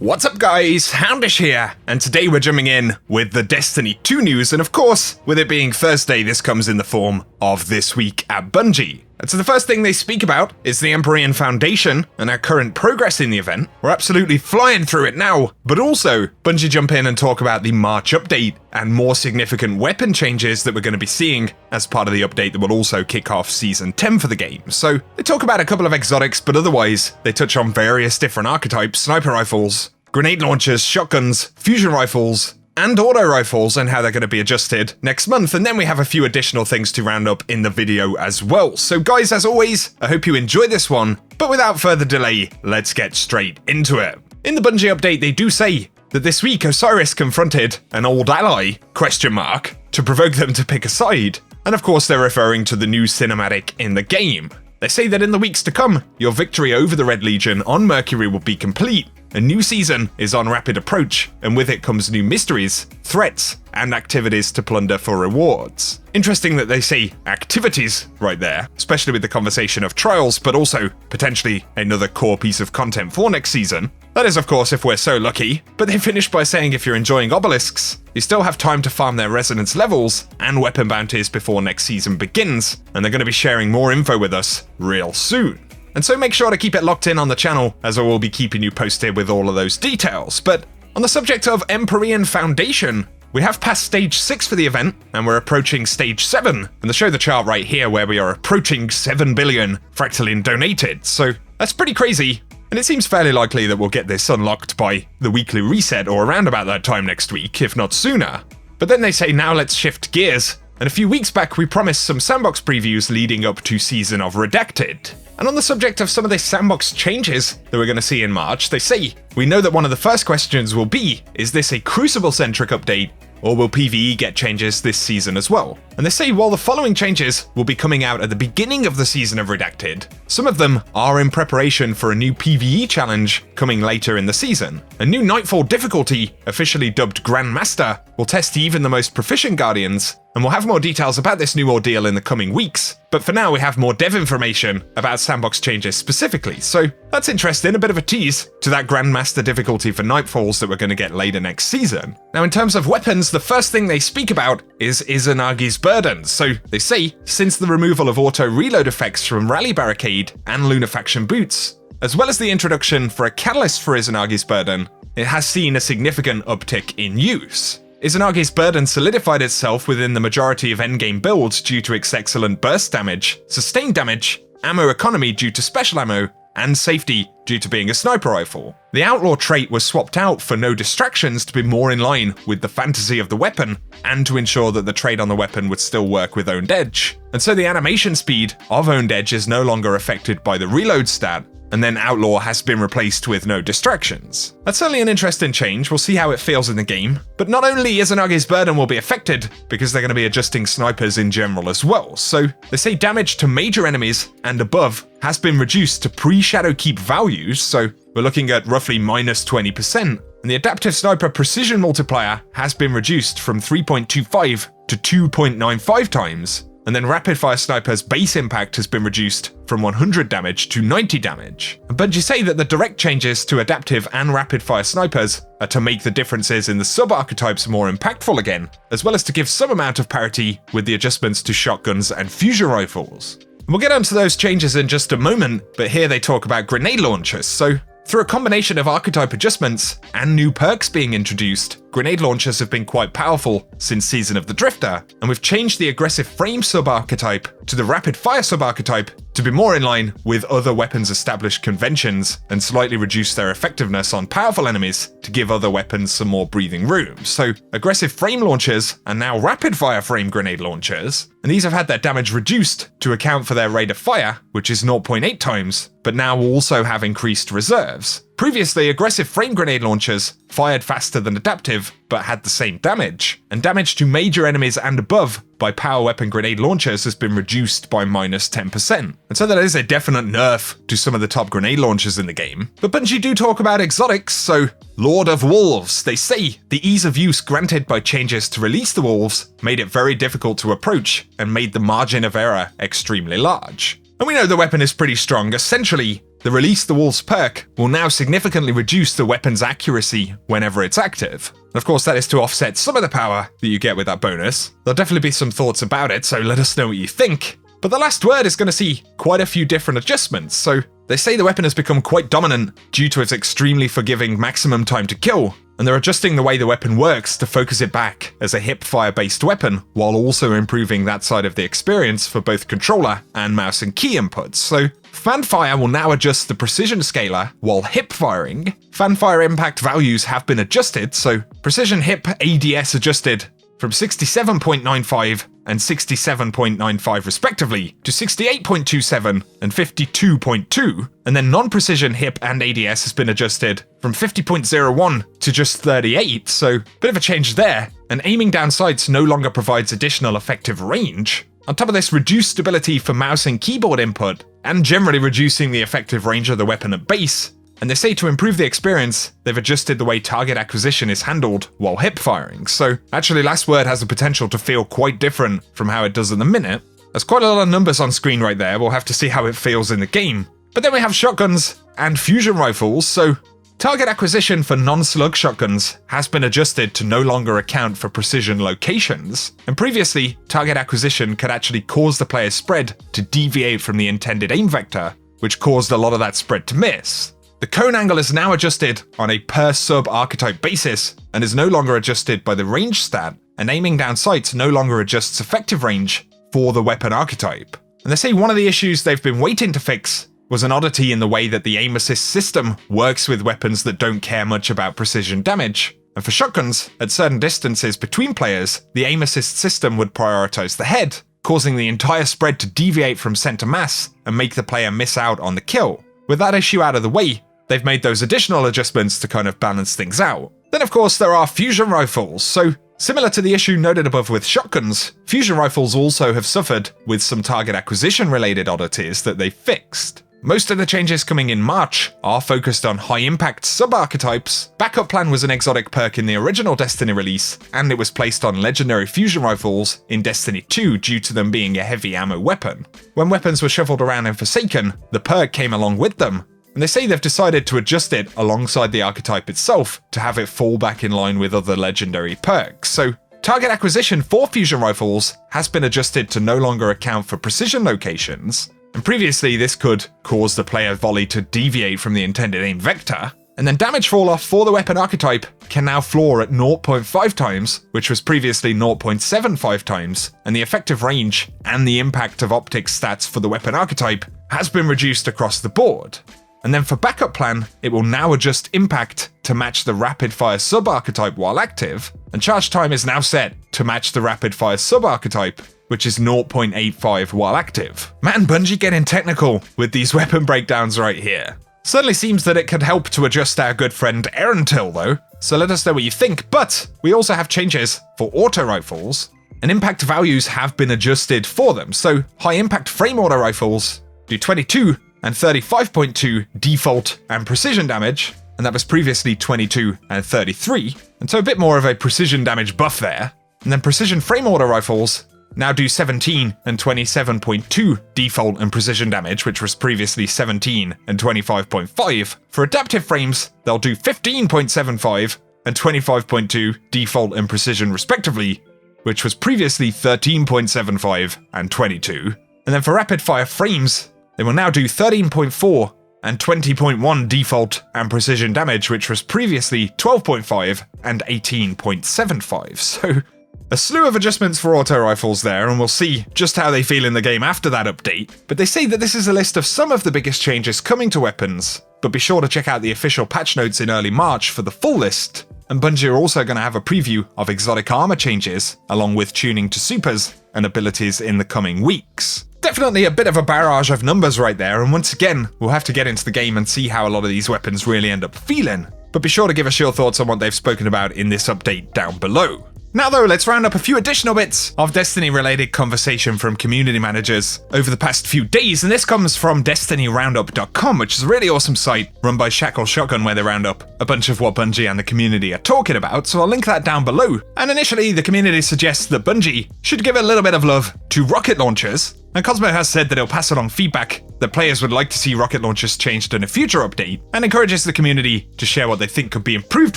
What's up guys, Houndish here, and today we're jumping in with the Destiny 2 news, and of course, with it being Thursday, this comes in the form of This Week at Bungie. And so the first thing they speak about is the Empyrean Foundation and our current progress in the event. We're absolutely flying through it now, but also Bungie jump in and talk about the March update and more significant weapon changes that we're going to be seeing as part of the update that will also kick off Season 10 for the game. So they talk about a couple of exotics, but otherwise they touch on various different archetypes, sniper rifles, grenade launchers, shotguns, fusion rifles, and auto rifles and how they're going to be adjusted next month, and then we have a few additional things to round up in the video as well. So guys, as always, I hope you enjoy this one, but without further delay, let's get straight into it. In the Bungie update, they do say that this week Osiris confronted an old ally, to provoke them to pick a side, and of course they're referring to the new cinematic in the game. They say that in the weeks to come, your victory over the Red Legion on Mercury will be complete. A new season is on rapid approach, and with it comes new mysteries, threats, and activities to plunder for rewards. Interesting that they say activities right there, especially with the conversation of trials, but also potentially another core piece of content for next season. That is, of course, if we're so lucky, but they finish by saying if you're enjoying obelisks, you still have time to farm their resonance levels and weapon bounties before next season begins, and they're going to be sharing more info with us real soon. And so make sure to keep it locked in on the channel, as I will be keeping you posted with all of those details. But on the subject of Empyrean Foundation, we have passed stage 6 for the event, and we're approaching stage 7. And they show the chart right here where we are approaching 7 billion fractalin donated. So that's pretty crazy, and it seems fairly likely that we'll get this unlocked by the weekly reset or around about that time next week, if not sooner. But then they say now let's shift gears, and a few weeks back we promised some sandbox previews leading up to Season of Redacted. And on the subject of some of the sandbox changes that we're going to see in March, they say, we know that one of the first questions will be, is this a Crucible-centric update, or will PvE get changes this season as well? And they say while the following changes will be coming out at the beginning of the Season of Redacted, some of them are in preparation for a new PvE challenge coming later in the season. A new Nightfall difficulty, officially dubbed Grandmaster, will test even the most proficient Guardians, and we'll have more details about this new ordeal in the coming weeks. But for now, we have more dev information about Sandbox Changes specifically, so that's interesting, a bit of a tease to that Grandmaster difficulty for Nightfalls that we're going to get later next season. Now, in terms of weapons, the first thing they speak about is Izanagi's Burden. So they say, since the removal of auto reload effects from Rally Barricade and Lunafaction boots, as well as the introduction for a catalyst for Izanagi's Burden, it has seen a significant uptick in use. Izanagi's Burden solidified itself within the majority of endgame builds due to its excellent burst damage, sustained damage, ammo economy due to special ammo, and safety due to being a sniper rifle. The Outlaw trait was swapped out for no distractions to be more in line with the fantasy of the weapon, and to ensure that the trait on the weapon would still work with Owned Edge. And so the animation speed of Owned Edge is no longer affected by the reload stat, and then Outlaw has been replaced with no distractions. That's certainly an interesting change, we'll see how it feels in the game, but not only Izanagi's Burden will be affected, because they're going to be adjusting snipers in general as well. So they say damage to major enemies and above has been reduced to pre-Shadowkeep values, so we're looking at roughly minus 20%, and the adaptive sniper precision multiplier has been reduced from 3.25 to 2.95 times. And then Rapid Fire Sniper's base impact has been reduced from 100 damage to 90 damage. But you say that the direct changes to Adaptive and Rapid Fire Snipers are to make the differences in the sub-archetypes more impactful again, as well as to give some amount of parity with the adjustments to shotguns and fusion rifles. We'll get onto those changes in just a moment, but here they talk about grenade launchers. So through a combination of archetype adjustments and new perks being introduced, grenade launchers have been quite powerful since Season of the Drifter, and we've changed the aggressive frame sub-archetype to the rapid fire sub-archetype to be more in line with other weapons' established conventions and slightly reduce their effectiveness on powerful enemies to give other weapons some more breathing room. So aggressive frame launchers are now rapid fire frame grenade launchers, and these have had their damage reduced to account for their rate of fire, which is 0.8 times, but now also have increased reserves. Previously, aggressive frame grenade launchers fired faster than adaptive, but had the same damage, and damage to major enemies and above by power weapon grenade launchers has been reduced by minus 10%. And so that is a definite nerf to some of the top grenade launchers in the game. But Bungie do talk about exotics, so Lord of Wolves. They say the ease of use granted by changes to release the wolves made it very difficult to approach and made the margin of error extremely large. And we know the weapon is pretty strong. Essentially, the Release the Walls perk will now significantly reduce the weapon's accuracy whenever it's active. Of course, that is to offset some of the power that you get with that bonus. There'll definitely be some thoughts about it, so let us know what you think. But the last word is going to see quite a few different adjustments, so they say the weapon has become quite dominant due to its extremely forgiving maximum time to kill, and they're adjusting the way the weapon works to focus it back as a hip-fire-based weapon, while also improving that side of the experience for both controller and mouse and key inputs. So Fanfire will now adjust the precision scaler while hip-firing. Fanfire impact values have been adjusted, so precision hip ADS adjusted from 67.95 and 67.95 respectively to 68.27 and 52.2, and then non-precision hip and ADS has been adjusted from 50.01 to just 38, so bit of a change there, and aiming down sights no longer provides additional effective range. On top of this, reduced stability for mouse and keyboard input, and generally reducing the effective range of the weapon at base. And they say to improve the experience, they've adjusted the way target acquisition is handled while hip firing. So actually Last Word has the potential to feel quite different from how it does at the minute. There's quite a lot of numbers on screen right there, we'll have to see how it feels in the game. But then we have shotguns and fusion rifles, so target acquisition for non-slug shotguns has been adjusted to no longer account for precision locations. And previously, target acquisition could actually cause the player's spread to deviate from the intended aim vector, which caused a lot of that spread to miss. The cone angle is now adjusted on a per sub-archetype basis and is no longer adjusted by the range stat, and aiming down sights no longer adjusts effective range for the weapon archetype. And they say one of the issues they've been waiting to fix was an oddity in the way that the aim assist system works with weapons that don't care much about precision damage. And for shotguns, at certain distances between players, the aim assist system would prioritize the head, causing the entire spread to deviate from center mass and make the player miss out on the kill. With that issue out of the way, they've made those additional adjustments to kind of balance things out. Then of course there are fusion rifles, so similar to the issue noted above with shotguns, fusion rifles also have suffered with some target acquisition related oddities that they fixed. Most of the changes coming in March are focused on high impact sub-archetypes. Backup Plan was an exotic perk in the original Destiny release, and it was placed on legendary fusion rifles in Destiny 2 due to them being a heavy ammo weapon. When weapons were shuffled around in Forsaken, the perk came along with them, and they say they've decided to adjust it alongside the archetype itself to have it fall back in line with other legendary perks. So target acquisition for fusion rifles has been adjusted to no longer account for precision locations, and previously this could cause the player volley to deviate from the intended aim vector. And then damage fall off for the weapon archetype can now floor at 0.5 times, which was previously 0.75 times, and the effective range and the impact of optics stats for the weapon archetype has been reduced across the board. And then for Backup Plan, it will now adjust impact to match the rapid fire sub-archetype while active, and charge time is now set to match the rapid fire sub-archetype, which is 0.85 while active. Man, Bungie getting technical with these weapon breakdowns right here. Certainly seems that it could help to adjust our good friend Erentil though, so let us know what you think. But we also have changes for auto rifles, and impact values have been adjusted for them. So high impact frame auto rifles do 22 and 35.2 default and precision damage, and that was previously 22 and 33, and so a bit more of a precision damage buff there. And then precision frame auto rifles now do 17 and 27.2 default and precision damage, which was previously 17 and 25.5. For adaptive frames, they'll do 15.75 and 25.2 default and precision respectively, which was previously 13.75 and 22. And then for rapid fire frames, they will now do 13.4 and 20.1 default and precision damage, which was previously 12.5 and 18.75. So a slew of adjustments for auto rifles there, and we'll see just how they feel in the game after that update. But they say that this is a list of some of the biggest changes coming to weapons, but be sure to check out the official patch notes in early March for the full list. And Bungie are also going to have a preview of exotic armor changes, along with tuning to supers and abilities in the coming weeks. Definitely a bit of a barrage of numbers right there, and once again, we'll have to get into the game and see how a lot of these weapons really end up feeling. But be sure to give us your thoughts on what they've spoken about in this update down below. Now though, let's round up a few additional bits of Destiny-related conversation from community managers over the past few days, and this comes from DestinyRoundup.com, which is a really awesome site run by Shackle Shotgun where they round up a bunch of what Bungie and the community are talking about, so I'll link that down below. And initially, the community suggests that Bungie should give a little bit of love to rocket launchers, And Cosmo has said that he'll pass along feedback that players would like to see rocket launchers changed in a future update, and encourages the community to share what they think could be improved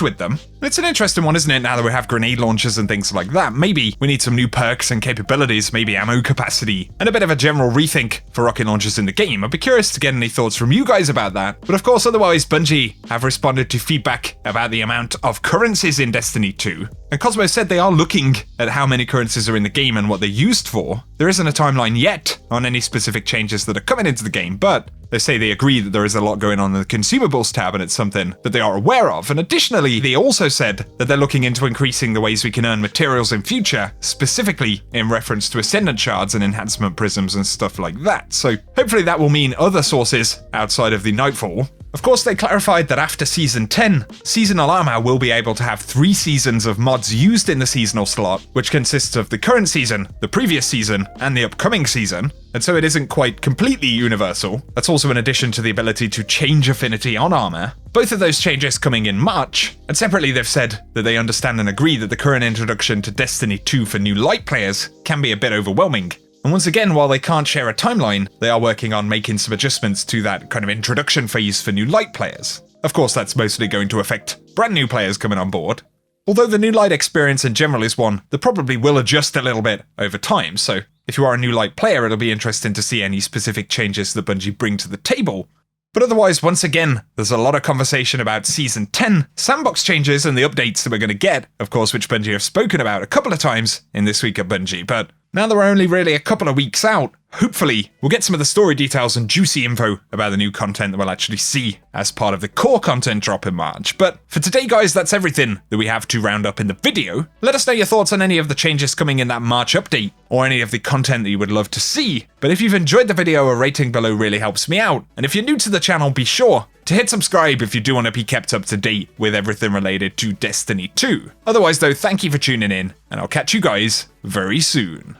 with them. It's an interesting one, isn't it, now that we have grenade launchers and things like that? Maybe we need some new perks and capabilities, maybe ammo capacity, and a bit of a general rethink for rocket launchers in the game. I'd be curious to get any thoughts from you guys about that. But of course, otherwise, Bungie have responded to feedback about the amount of currencies in Destiny 2. And Cosmo said they are looking at how many currencies are in the game and what they're used for. There isn't a timeline yet on any specific changes that are coming into the game, but they say they agree that there is a lot going on in the consumables tab and it's something that they are aware of. And additionally, they also said that they're looking into increasing the ways we can earn materials in future, specifically in reference to Ascendant shards and enhancement prisms and stuff like that. So hopefully that will mean other sources outside of the Nightfall. Of course, they clarified that after Season 10, Seasonal Armor will be able to have 3 seasons of mods used in the seasonal slot, which consists of the current season, the previous season, and the upcoming season, and so it isn't quite completely universal. That's also in addition to the ability to change affinity on armor. Both of those changes coming in March, and separately they've said that they understand and agree that the current introduction to Destiny 2 for new light players can be a bit overwhelming. And once again, while they can't share a timeline, they are working on making some adjustments to that kind of introduction phase for new light players. Of course, that's mostly going to affect brand new players coming on board. Although the new light experience in general is one that probably will adjust a little bit over time, so if you are a new light player, it'll be interesting to see any specific changes that Bungie bring to the table. But otherwise, once again, there's a lot of conversation about Season 10, Sandbox Changes, and the updates that we're going to get, of course, which Bungie have spoken about a couple of times in This Week at Bungie, but now that we're only really a couple of weeks out, hopefully we'll get some of the story details and juicy info about the new content that we'll actually see as part of the core content drop in March. But for today, guys, that's everything that we have to round up in the video. Let us know your thoughts on any of the changes coming in that March update, or any of the content that you would love to see. But if you've enjoyed the video, a rating below really helps me out. And if you're new to the channel, be sure to hit subscribe if you do want to be kept up to date with everything related to Destiny 2. Otherwise though, thank you for tuning in, and I'll catch you guys very soon.